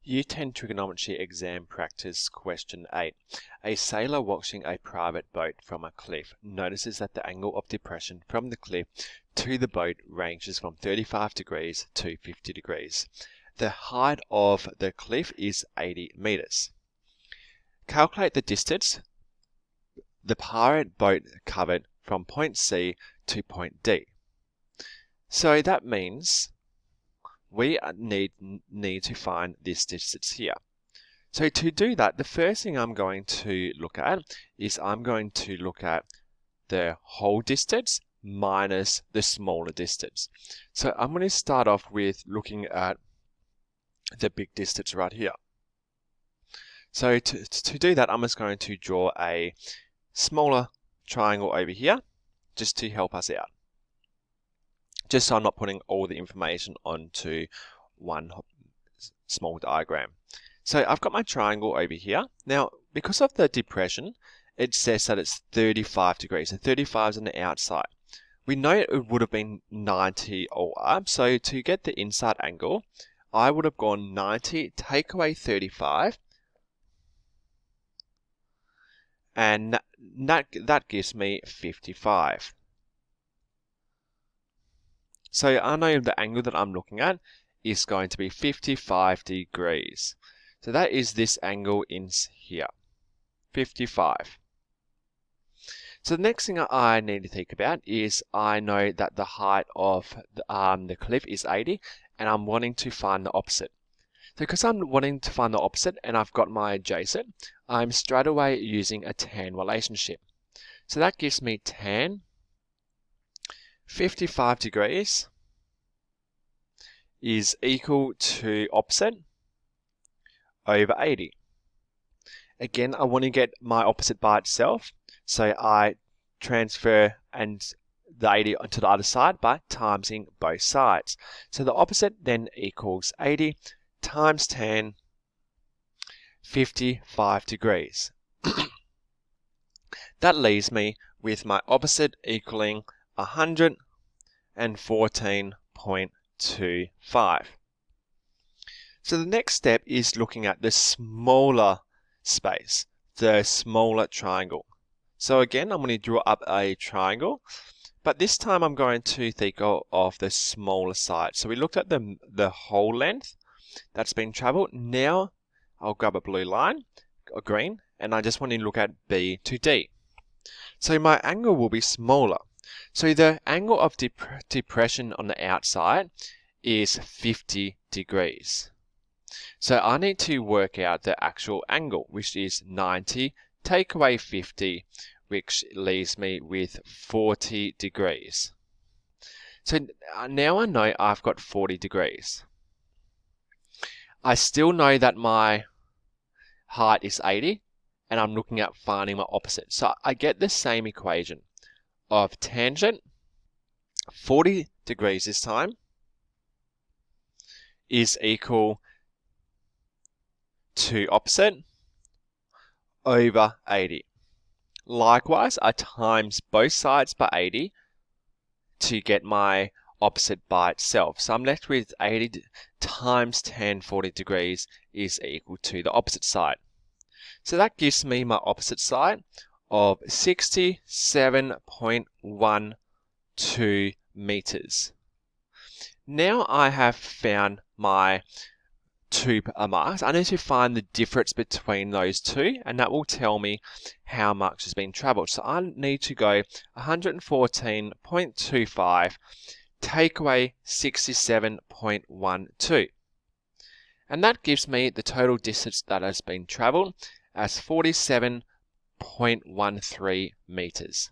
Year 10 Trigonometry Exam Practice Question 8. A sailor watching a private boat from a cliff notices that the angle of depression from the cliff to the boat ranges from 35 degrees to 50 degrees. The height of the cliff is 80 meters. Calculate the distance the pirate boat covered from point C to point D. So that means we need to find this distance here. So to do that, the first thing I'm going to look at is I'm going to look at the whole distance minus the smaller distance. So I'm going to start off with looking at the big distance right here. So to do that, I'm just going to draw a smaller triangle over here just to help us out. Just so I'm not putting all the information onto one small diagram. So I've got my triangle over here. Now, because of the depression, it says that it's 35 degrees. So 35 is on the outside. We know it would have been 90 all up. So to get the inside angle, I would have gone 90, take away 35. And that gives me 55. So I know the angle that I'm looking at is going to be 55 degrees. So that is this angle in here, 55. So the next thing I need to think about is I know that the height of the cliff is 80 and I'm wanting to find the opposite. So because I'm wanting to find the opposite and I've got my adjacent, I'm straight away using a tan relationship. So that gives me tan 55 degrees is equal to opposite over 80. Again, I want to get my opposite by itself, so I transfer and the 80 to the other side by timesing both sides. So the opposite then equals 80 times tan, 55 degrees. That leaves me with my opposite equaling 114.25. So the next step is looking at the smaller space, the smaller triangle. So again, I'm going to draw up a triangle, but this time I'm going to think of the smaller side. So we looked at the whole length that's been traveled. Now I'll grab a blue line, a green, and I just want to look at B to D. So my angle will be smaller. So the angle of depression on the outside is 50 degrees. So I need to work out the actual angle, which is 90, take away 50, which leaves me with 40 degrees. So now I know I've got 40 degrees. I still know that my height is 80, and I'm looking at finding my opposite. So I get the same equation of tangent, 40 degrees this time, is equal to opposite over 80. Likewise, I times both sides by 80 to get my opposite by itself. So I'm left with 80 times tan 40 degrees is equal to the opposite side. So that gives me my opposite side of 67.12 meters. Now I have found my two marks. I need to find the difference between those two, and that will tell me how much has been traveled. So I need to go 114.25, take away 67.12. And that gives me the total distance that has been traveled as 47.13 meters.